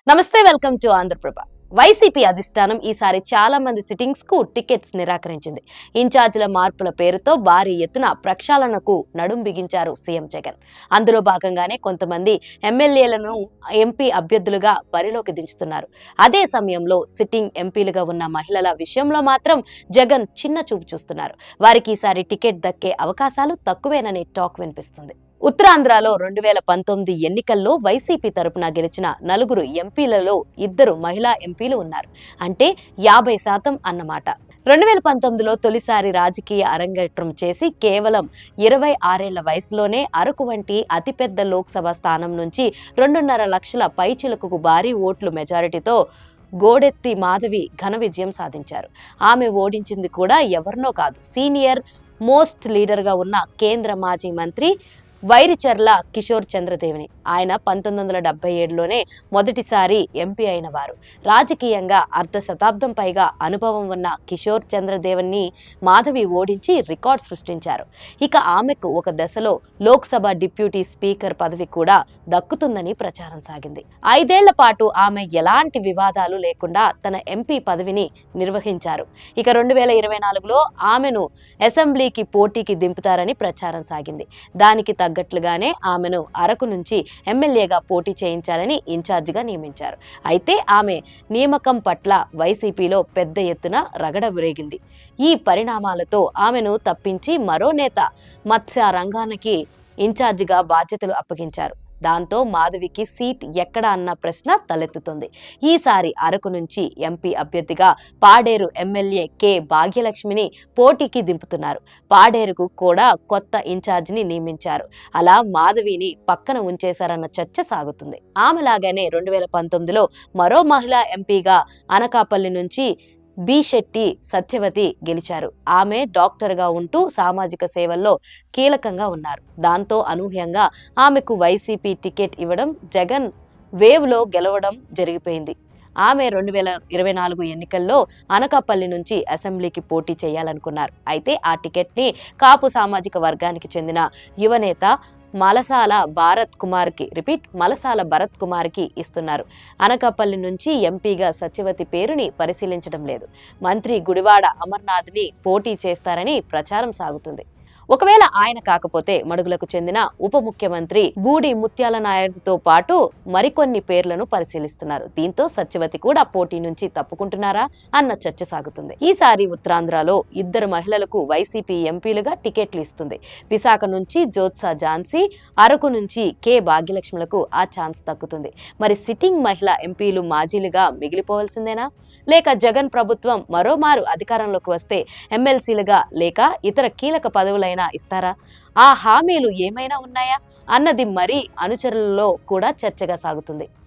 నమస్తే, welcome to Andhraprabha. YCP అధిష్టానం ఈసారి చాలా మంది సిట్టింగ్స్ కు టికెట్స్ నిరాకరించింది. ఇన్ఛార్జీల మార్పుల పేరుతో భారీ ఎత్తున ప్రక్షాళనకు నడుం బిగించారు సీఎం జగన్. అందులో భాగంగానే కొంతమంది ఎమ్మెల్యేలను ఎంపీ అభ్యర్థులుగా బరిలోకి దించుతున్నారు. అదే సమయంలో సిట్టింగ్ ఎంపీలుగా ఉన్న మహిళల విషయంలో మాత్రం జగన్ చిన్న చూపు చూస్తున్నారు. వారికి ఈసారి టికెట్ దక్కే అవకాశాలు తక్కువేనని టాక్ వినిపిస్తుంది. ఉత్తరాంధ్రలో 2019 ఎన్నికల్లో వైసీపీ తరపున గెలిచిన 4 ఎంపీలలో 2 మహిళా ఎంపీలు ఉన్నారు. అంటే 50% అన్నమాట. 2019లో తొలిసారి రాజకీయ అరంగేట్రం చేసి కేవలం 26 ఏళ్ల వయసులోనే అరకు వంటి అతిపెద్ద లోక్సభ స్థానం నుంచి 2.5 లక్షల పైచిలుకు భారీ ఓట్లు మెజారిటీతో గోడెత్తి మాధవి ఘన విజయం సాధించారు. ఆమె ఓడించింది కూడా ఎవరినో కాదు, సీనియర్ మోస్ట్ లీడర్గా ఉన్న కేంద్ర మాజీ మంత్రి వైరిచర్ల కిషోర్ చంద్రదేవని. ఆయన 1977లోనే మొదటిసారి ఎంపీ అయిన వారు. రాజకీయంగా అర్ధ శతాబ్దం పైగా అనుభవం ఉన్న కిషోర్ చంద్రదేవన్ని మాధవి ఓడించి రికార్డ్ సృష్టించారు. ఇక ఆమెకు ఒక దశలో లోక్సభ డిప్యూటీ స్పీకర్ పదవి కూడా దక్కుతుందని ప్రచారం సాగింది. 5 ఏళ్ల పాటు ఆమె ఎలాంటి వివాదాలు లేకుండా తన ఎంపీ పదవిని నిర్వహించారు. ఇక 2024లో ఆమెను అసెంబ్లీకి పోటీకి దింపుతారని ప్రచారం సాగింది. దానికి తగ్గట్లుగానే ఆమెను అరకు నుంచి ఎమ్మెల్యేగా పోటీ చేయించాలని ఇన్ఛార్జిగా నియమించారు. అయితే ఆమె నియామకం పట్ల వైసీపీలో పెద్ద ఎత్తున రగడ రేగింది. ఈ పరిణామాలతో ఆమెను తప్పించి మరో నేత మత్స్య రంగానికి ఇన్ఛార్జిగా బాధ్యతలు అప్పగించారు. దాంతో మాధవికి సీట్ ఎక్కడ అన్న ప్రశ్న తలెత్తుతుంది. ఈసారి అరకు నుంచి ఎంపీ అభ్యర్థిగా పాడేరు ఎమ్మెల్యే కె భాగ్యలక్ష్మిని పోటీకి దింపుతున్నారు. పాడేరుకు కూడా కొత్త ఇన్ఛార్జిని నియమించారు. అలా మాధవిని పక్కన ఉంచేశారన్న చర్చ సాగుతుంది. ఆమెలాగానే 2019లో మరో మహిళా ఎంపీగా అనకాపల్లి నుంచి బి శెట్టి సత్యవతి గెలిచారు. ఆమె డాక్టర్గా ఉంటూ సామాజిక సేవల్లో కీలకంగా ఉన్నారు. దాంతో అనూహ్యంగా ఆమెకు వైసీపీ టికెట్ ఇవ్వడం, జగన్ వేవ్లో గెలవడం జరిగిపోయింది. ఆమె 2024 ఎన్నికల్లో అనకాపల్లి నుంచి అసెంబ్లీకి పోటీ చేయాలనుకున్నారు. అయితే ఆ టికెట్ని కాపు సామాజిక వర్గానికి చెందిన యువనేత మలసాల భరత్ కుమార్కి ఇస్తున్నారు. అనకాపల్లి నుంచి ఎంపీగా సత్యవతి పేరుని పరిశీలించడం లేదు. మంత్రి గుడివాడ అమర్నాథ్ని పోటీ చేస్తారని ప్రచారం సాగుతుంది. ఒకవేళ ఆయన కాకపోతే మడుగులకు చెందిన ఉప ముఖ్యమంత్రి బూడి ముత్యాల నాయుడుతో పాటు మరికొన్ని పేర్లను పరిశీలిస్తున్నారు. దీంతో సత్యవతి కూడా పోటీ నుంచి తప్పుకుంటున్నారా అన్న చర్చ సాగుతుంది. ఈసారి ఉత్తరాంధ్రలో 2 మహిళలకు వైసీపీ ఎంపీలుగా టికెట్లు ఇస్తుంది. విశాఖ నుంచి జ్యోత్సా ఝాన్సీ, అరకు నుంచి కె భాగ్యలక్ష్మిలకు ఆ ఛాన్స్ దక్కుతుంది. మరి సిట్టింగ్ మహిళా ఎంపీలు మాజీలుగా మిగిలిపోవాల్సిందేనా, లేక జగన్ ప్రభుత్వం మరోమారు అధికారంలోకి వస్తే ఎమ్మెల్సీలుగా లేక ఇతర కీలక పదవులైనా ఇస్తారా? ఆ హామీలు ఏమైనా ఉన్నాయా అన్నది మరీ అనుచరులలో కూడా చర్చగా సాగుతుంది.